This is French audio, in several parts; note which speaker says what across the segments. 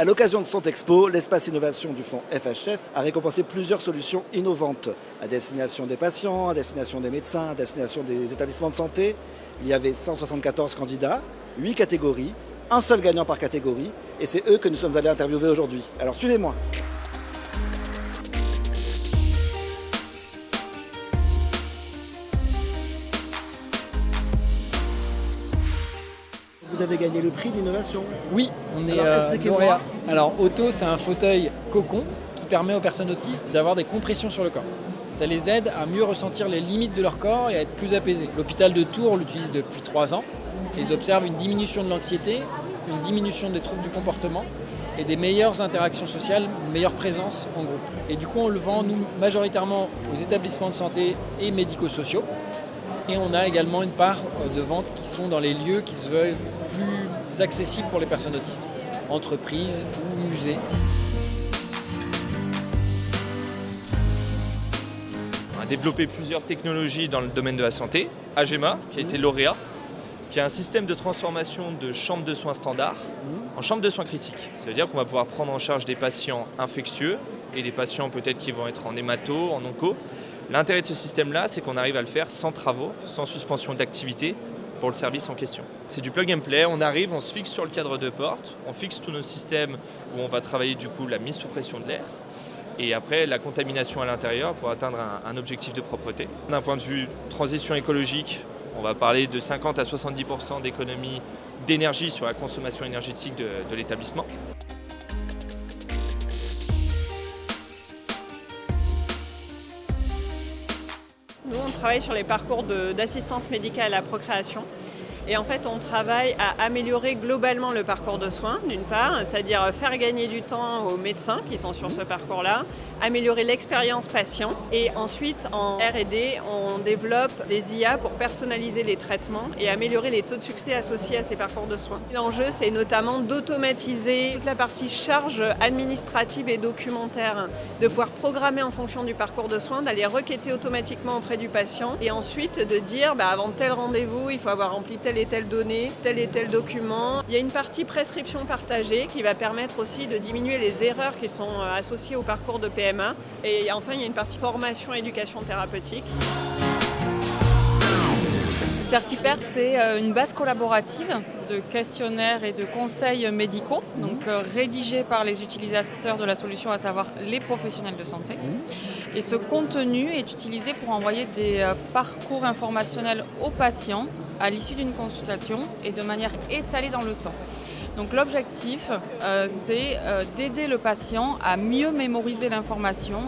Speaker 1: À l'occasion de Santexpo, l'espace innovation du fonds FHF a récompensé plusieurs solutions innovantes à destination des patients, à destination des médecins, à destination des établissements de santé. Il y avait 174 candidats, 8 catégories, un seul gagnant par catégorie, et c'est eux que nous sommes allés interviewer aujourd'hui. Alors suivez-moi. Vous avez gagné le prix d'innovation.
Speaker 2: Oui, on est lauréat. Alors Auto, c'est un fauteuil cocon qui permet aux personnes autistes d'avoir des compressions sur le corps. Ça les aide à mieux ressentir les limites de leur corps et à être plus apaisés. L'hôpital de Tours l'utilise depuis 3 ans. Ils observent une diminution de l'anxiété, une diminution des troubles du comportement et des meilleures interactions sociales, une meilleure présence en groupe. Et du coup, on le vend, nous, majoritairement aux établissements de santé et médico-sociaux. Et on a également une part de vente qui sont dans les lieux qui se veulent plus accessibles pour les personnes autistes, entreprises ou musées.
Speaker 3: On a développé plusieurs technologies dans le domaine de la santé. AGEMA, qui a été lauréat, qui a un système de transformation de chambre de soins standard en chambre de soins critiques. Ça veut dire qu'on va pouvoir prendre en charge des patients infectieux et des patients peut-être qui vont être en hémato, en onco. L'intérêt de ce système-là, c'est qu'on arrive à le faire sans travaux, sans suspension d'activité pour le service en question. C'est du plug and play, on arrive, on se fixe sur le cadre de porte, on fixe tous nos systèmes où on va travailler du coup la mise sous pression de l'air et après la contamination à l'intérieur pour atteindre un objectif de propreté. D'un point de vue transition écologique, on va parler de 50 à 70% d'économie d'énergie sur la consommation énergétique de l'établissement.
Speaker 4: Nous, on travaille sur les parcours d'assistance médicale à la procréation. Et en fait, on travaille à améliorer globalement le parcours de soins, d'une part, c'est-à-dire faire gagner du temps aux médecins qui sont sur ce parcours-là, améliorer l'expérience patient. Et ensuite, en R&D, on développe des IA pour personnaliser les traitements et améliorer les taux de succès associés à ces parcours de soins. L'enjeu, c'est notamment d'automatiser toute la partie charge administrative et documentaire, de pouvoir programmer en fonction du parcours de soins, d'aller requêter automatiquement auprès du patient et ensuite de dire, avant tel rendez-vous, il faut avoir rempli telle et telle donnée, tel et tel document. Il y a une partie prescription partagée qui va permettre aussi de diminuer les erreurs qui sont associées au parcours de PMA. Et enfin, il y a une partie formation et éducation thérapeutique.
Speaker 5: Certipair, c'est une base collaborative de questionnaires et de conseils médicaux, donc rédigés par les utilisateurs de la solution, à savoir les professionnels de santé. Et ce contenu est utilisé pour envoyer des parcours informationnels aux patients à l'issue d'une consultation et de manière étalée dans le temps. Donc l'objectif, c'est d'aider le patient à mieux mémoriser l'information,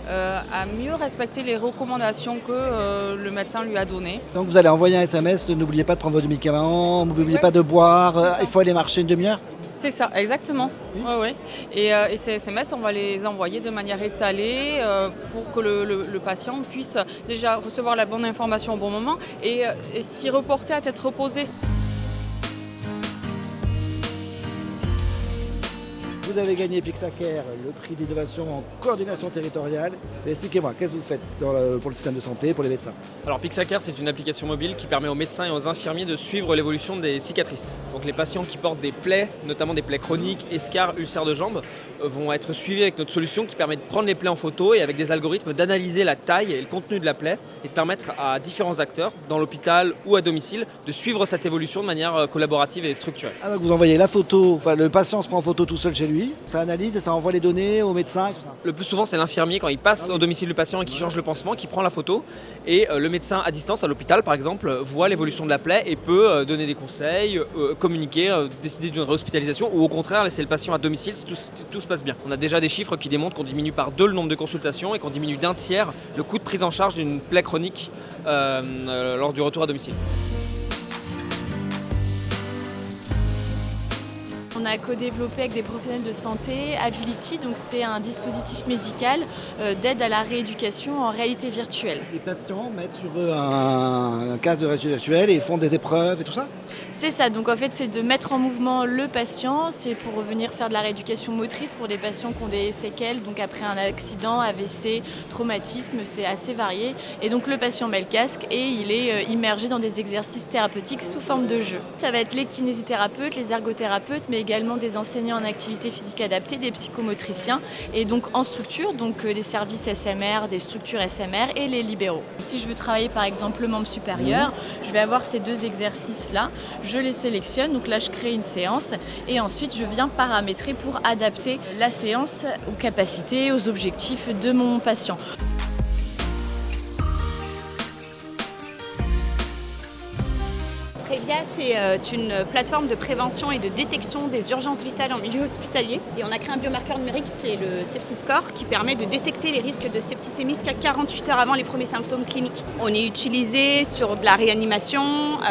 Speaker 5: à mieux respecter les recommandations que le médecin lui a données.
Speaker 1: Donc vous allez envoyer un SMS, n'oubliez pas de prendre vos médicaments, n'oubliez pas de boire, il faut aller marcher une demi-heure.
Speaker 5: C'est ça, exactement. Oui. Ouais. Et ces SMS, on va les envoyer de manière étalée pour que le patient puisse déjà recevoir la bonne information au bon moment et s'y reporter à tête reposée.
Speaker 1: Vous avez gagné Pixacare, le prix d'innovation en coordination territoriale. Expliquez-moi, qu'est-ce que vous faites pour le système de santé, pour les médecins?
Speaker 6: Alors Pixacare, c'est une application mobile qui permet aux médecins et aux infirmiers de suivre l'évolution des cicatrices. Donc les patients qui portent des plaies, notamment des plaies chroniques, escarres, ulcères de jambes, vont être suivis avec notre solution qui permet de prendre les plaies en photo et avec des algorithmes d'analyser la taille et le contenu de la plaie et de permettre à différents acteurs, dans l'hôpital ou à domicile, de suivre cette évolution de manière collaborative et structurée.
Speaker 1: Ah, donc vous envoyez la photo, le patient se prend en photo tout seul chez lui, ça analyse et ça envoie les données au médecin et tout ça.
Speaker 6: Le plus souvent, c'est l'infirmier quand il passe au domicile du patient et qui change le pansement, qui prend la photo et le médecin à distance, à l'hôpital par exemple, voit l'évolution de la plaie et peut donner des conseils, communiquer, décider d'une réhospitalisation ou au contraire laisser le patient à domicile si tout se passe bien. On a déjà des chiffres qui démontrent qu'on diminue par 2 le nombre de consultations et qu'on diminue d'1 tiers le coût de prise en charge d'une plaie chronique lors du retour à domicile.
Speaker 7: On a co-développé avec des professionnels de santé Ability, donc c'est un dispositif médical d'aide à la rééducation en réalité virtuelle.
Speaker 1: Les patients mettent sur eux un casque de réalité virtuelle et font des épreuves et tout ça?
Speaker 7: C'est ça, donc en fait c'est de mettre en mouvement le patient, c'est pour revenir faire de la rééducation motrice pour des patients qui ont des séquelles, donc après un accident, AVC, traumatisme, c'est assez varié. Et donc le patient met le casque et il est immergé dans des exercices thérapeutiques sous forme de jeu. Ça va être les kinésithérapeutes, les ergothérapeutes, mais également des enseignants en activité physique adaptée, des psychomotriciens et donc en structure, donc des services SMR, des structures SMR et les libéraux. Si je veux travailler par exemple le membre supérieur, je vais avoir ces 2 exercices-là, je les sélectionne, donc là je crée une séance et ensuite je viens paramétrer pour adapter la séance aux capacités, aux objectifs de mon patient.
Speaker 8: Previa, c'est une plateforme de prévention et de détection des urgences vitales en milieu hospitalier. Et on a créé un biomarqueur numérique, c'est le Sepsiscore, qui permet de détecter les risques de septicémie jusqu'à 48 heures avant les premiers symptômes cliniques. On est utilisé sur de la réanimation,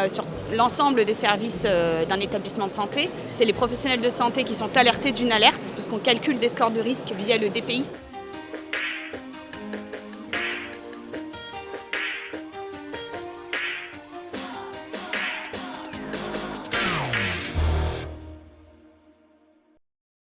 Speaker 8: sur l'ensemble des services d'un établissement de santé. C'est les professionnels de santé qui sont alertés d'une alerte, puisqu'on calcule des scores de risque via le DPI.